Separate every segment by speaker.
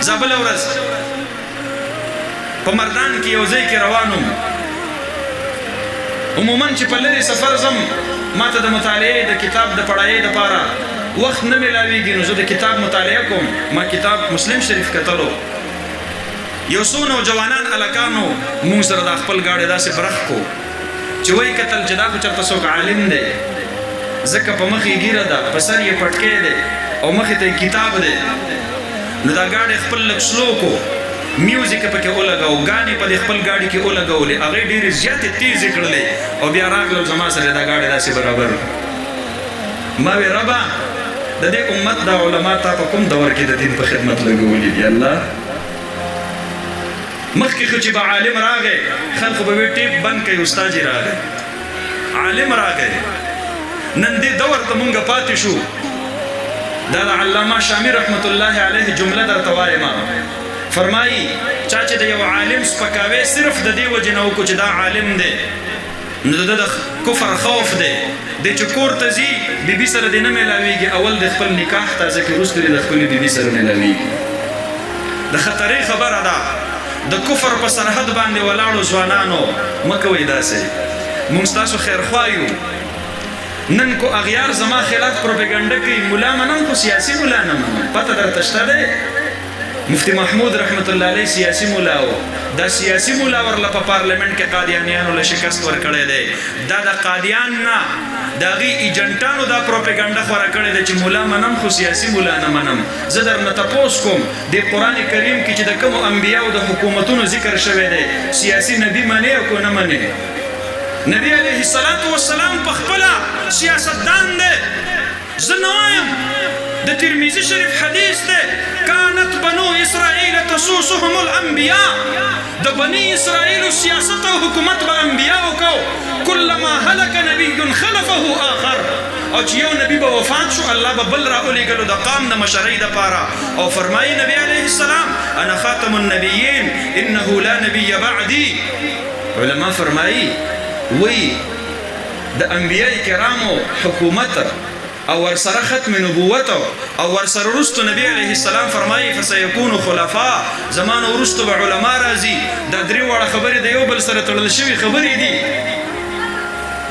Speaker 1: زابل ورځ په مردان کې یو ځای کې روانم عموما چې په لرې سفر ځم ما ته د مطالعې د کتاب د پړایې دپاره وخت نه میلاویږي نو زه د کتاب مطالعه کوم ما کتاب مسلم شریف کتلو یو څو نوجوانان هلکانو مونږ سره دا خپل ګاډی داسې برخ کو چې وایي کتل چې دا خو چېرته څوک عالم دی ځکه په مخ یې ږیره ده په سر یې پټکی دی او مخې ته یې کتاب دی نو دا ګاډی خپل لږ سلو کو میوزیک پکې ولګاو ګانې په دې خپل ګاډي کې ولګولې هغې ډېرې زیاتې تیزې کړلې او بیا راغلل زما سره دا ګاډی داسې برابر ما وی ربه د دې امت دا علما تا په کوم دور کې د دین په خدمت لګولي دي الله مخکې خو چې به عالم راغی خلکو به وی ټیپ بند کوي استاد یې راغی عالم راغی نن دې دور ته مونږ پاتې شو دا د علامه شامی رحمت الله علیه جمله درته وایم فرمایي چا چې د یو عالم سپکاوی صرف د دې وجې نه وکړو چې دا عالم دی نو د کفر خوف دی دی چې کور ته ځي بیبي سره دې نه میلاویږي اول د خپل نکاح تازه کړي وروسته د خپلې بیبي سره میلاویږي د خطرې خبره ده د کفر په سرحد باندې ولاړو ځوانانو مه کوئ داسې مونږ ستاسو خیرخوا یو نن کو اغیار زما خلاف پروپیګنډه کوي ملا منم خو سیاسي ملا نه منم پته درته شته دی مفتی محمود رحمت الله علیه سیاسی مولا و دا سیاسی مولا ورله په پارلیمنت کې قادیانیانو له شکست ورکړی دی دا د قادیان نه د هغې ایجنټانو دا پروپیګنډه خوره کړې ده چې مولا منم خو سیاسي مولا نه منم زه درنه تپوس کوم د قرآن کریم کې چې د کومو انبیاو د حکومتونو ذکر شوی دی سیاسي نبي منې او که نه منې نبی علیه السلام په خپله سیاستدان دی زه نه وایم د ترمذي شریف حدیث دی كانت بنو اسرائیل تسوسهم الانبیاء د بني اسرائیل سیاست او حکومت به انبیاو کو کلما هلك نبی خلفه آخر او چې یو نبی به وفات شو الله به بل راولېږلو د قام د مشرۍ دپاره او فرمایي نبی علیه السلام انا خاتم النبیین انه لا نبی بعدي علما فرمایي وی د انبیاء کرامو حکومت او ورسره ختم نبوت او ورسره رستو نبی علیه السلام فرمایي فسيكون خلفاء زمان ورستو به علما راځي دا درې واړه خبرې د یو بل سره تړل شوي خبرې دي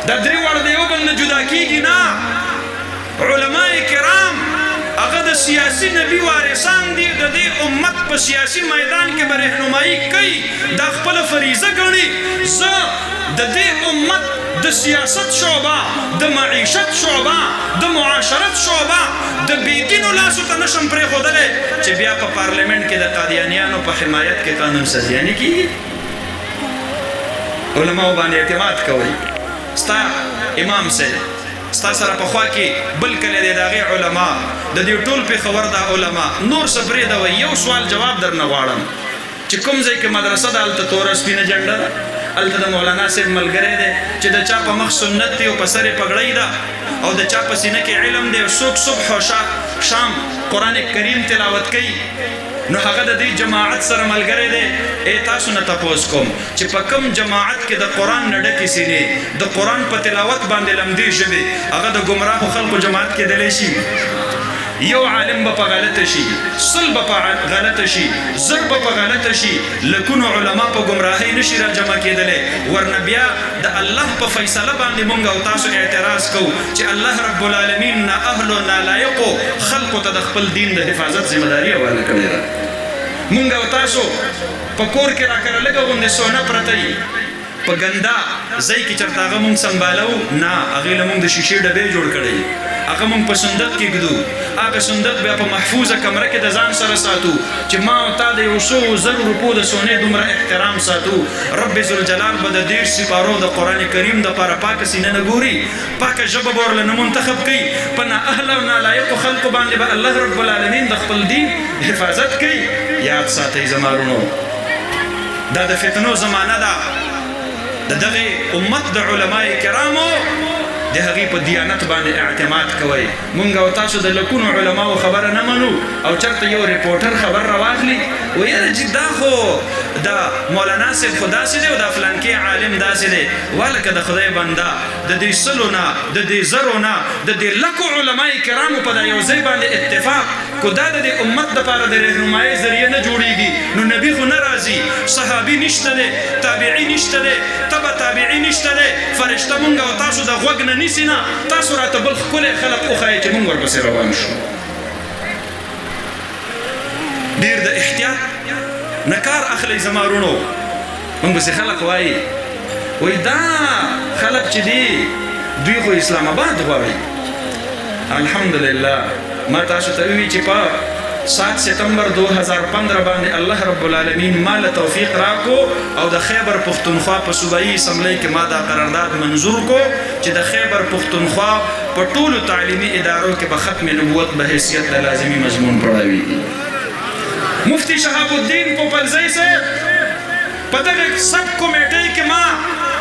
Speaker 1: دا درې واړه د یو بل نه جدا کېږي نه علما کرام هغه د سیاسي نبي وارثان دي د دې امت په سیاسي میدان کې به رهنمایي کوي دا خپله فریضه ګڼي زه د دې امت د سیاست شعبه د معیشت شعبه د معاشرت شعبه د بېدینو لاسو ته نشم پرېښودلی چې بیا په پارلیمنت کې د قادیانیانو په حمایت کې قانون سازیانې کېږي علماو باندې اعتماد کوئ ستا امام صاحب ستا سره پخوا کې بل کلی دی د هغې علما د دې ټول پېښور دا علما نور څه پرېږدوئ یو سوال جواب درنه غواړم چې کوم ځای کې مدرسه ده هلته توره سپینه جنډه ده هلته د مولانا صاحب ملګری دی چې د چا په مخ سنت دی او په سر یې پګړۍ ده او د چا په سینه کې علم دی او څوک صبح او شام قرآن کریم تلاوت کوي نو هغه د دې جماعت سره ملګری دی تاسو نه تپوس کوم چې په کوم جماعت کې د قرآن نه ډکې سینې د قرآن په تلاوت باندې لمدې ژبې هغه د ګمراهو خلکو جماعت کېدلی شي یو عالم به په غلطه شي سل به په غلطه شي زر به په غلطه شي لکونو علما په ګمراهۍ نشي را جمع کېدلی ورنه بیا د الله په فیصله باندې مونږ او تاسو اعتراض کوو چې الله رب العالمین نه اهلو نالایقو خلقو ته د خپل دین د حفاظت ذمهداري حواله کړې ده مونږ او تاسو په کور کې راکره لږه غوندې سونه پرته وي په ګنده ځای کې چېرته هغه مونږ سنبالو نه هغې له مونږ د شیشې ډبې جوړ کړی هغه مونږ په صندوق کې ږدو هغه صندوق بیا په محفوظه کمره کې د ځان سره ساتو چې ما او تا د یو څو زرو روپو د سونې دومره احترام ساتو رب ذوالجلال به د 10 سپارو د قرآن کریم دپاره پاکه سینه نه ګوري پاکه ژبه به ورله نه منتخب کوي په نااهله او نالایقو خلقو باندې به الله رب العالمین د خپل دین حفاظت کوي یاد ساتئ زما وروڼو دا د فتنو زمانه ده د دغه امت د علماء کرامو د هغې په دیانت باندې اعتماد کوئ مونږ او تاسو د لکونو علماو خبره نه منو او چېرته یو ریپورټر خبر راواخلي ویره چې دا خو دا مولانا صاحب خو داسې دی او دا فلانکي عالم داسې دی. ولکه د خدای بنده د دې سلو نه د دې زرو نه د دې لکو علماء کرامو په دا یو ځای باندې اتفاق کو دا د امت دپاره د رهنمایي ذریعه نه جوړیږي نو نبي خو نه راځي، صحابي نشته دی، تابعي نشته دی، تبع تابعي نشته دی، فرشته مونږ او تاسو د غوږ نه نیسي نه. تاسو راته بل ښکلی خلک وښایئ چې مونږ ورپسې روان شو. ډېر د احتیاط نه کار اخلئ زما وروڼو. مونږ پسې خلک وایي دا خلک چې دي دوی خو اسلام آباد غواړي. الحمدلله ما تاسو ته ووي چې په 7 ستمبر 2015 باندې الله رب العالمین ما له توفیق راکو او د خیبر پختونخوا په صوبایي اسمبلی کې ما دا قرارداد منظور کو چې د خیبر پختونخوا په ټولو تعلیمي ادارو کې به ختم نبوت به حیثیت د لازمي مضمون پړاوي. مفتی شهاب الدین پوپلزی صاحب په دغه سب کمیټۍ کې ما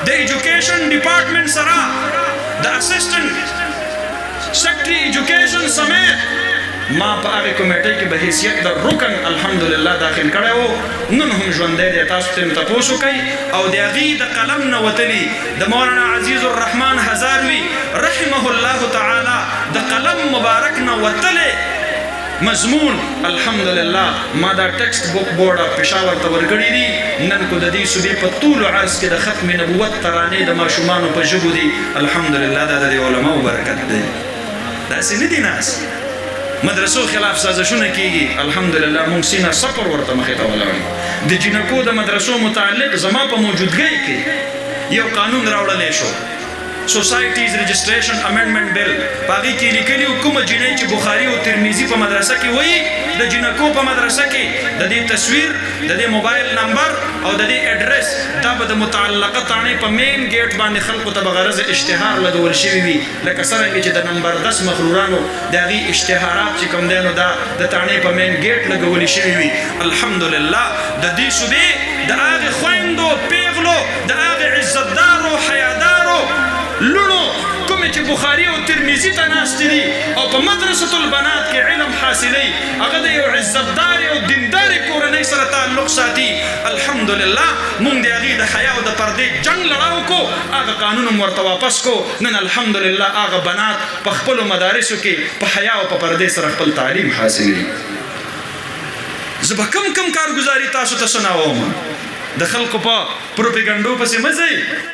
Speaker 1: د ایجوکیشن ډپارټمنټ سره د اسسټنټ سیکرټري ایجوکیشن سمیت ما په هغه کمیټۍ کې به حیثیت د رکن الحمدلله داخل کړی و. نن هم ژوندی دی، تاسو ته مې تپوس وکئ. او د هغې د قلم نه وتلي د مولانا عزیز الرحمن هزاروي رحمه الله تعالی د قلم مبارک نه وتلی مضمون الحمدلله ما دا ټیکسټ بک بورډ اف پېښور ته ورکړي دي. نن کو د دې صوبې په ټولو عرض کې د ختم نبوت ترانې د ماشومانو په ژبو دي. الحمدلله دا د علماو برکت دی. داسې نه دي ناس مدرسو خلاف سازشونه کیږي. الحمدلله مونږ سینه سپر ورته مخې ته ولاړ. د جنکو د مدرسو متعلق زما په موجودګۍ کې یو قانون راوړلی شو، سوسایټیز رجسټریشن امندمنټ بل. په هغې کې لیکلي وو کومه جنۍ چې بخاري او ترمیزي په مدرسه کې وایي د جنکو په مدرسه کې د دې تصویر د دې موبایل نمبر او د دې اډرس دا به د متعلقه تاڼې په مین ګیټ باندې خلکو ته به غرض اشتهار لګول شوي وي. لکه څرنګه چې د نمبر 10 مغرورانو د هغې اشتهارات چې کوم دی نو دا د تاڼې په مین ګیټ لګولي شوي وي. الحمدلله د دې صوبې د هغې خویندو پیغلو د هغې عزتدارو حیادارو لونو کومې چې بخاري او ترمیزي ته ناستې دي او په مدرسة البنات کې علم حاصلوي، هغه د یو عزتدارې او دیندارې کورنۍ سره تعلق ساتي. الحمدلله مونږ د هغې د حیا او د پردې جنګ لړاو کو، هغه قانون هم ورته واپس کو. نن الحمدلله هغه بنات په خپلو مدارسو کې په حیا او په پردې سره خپل تعلیم حاصلوي. زه به کم کارګزاري تاسو ته سناوم. د خلکو په پروپیګنډو پسې مه ځئ.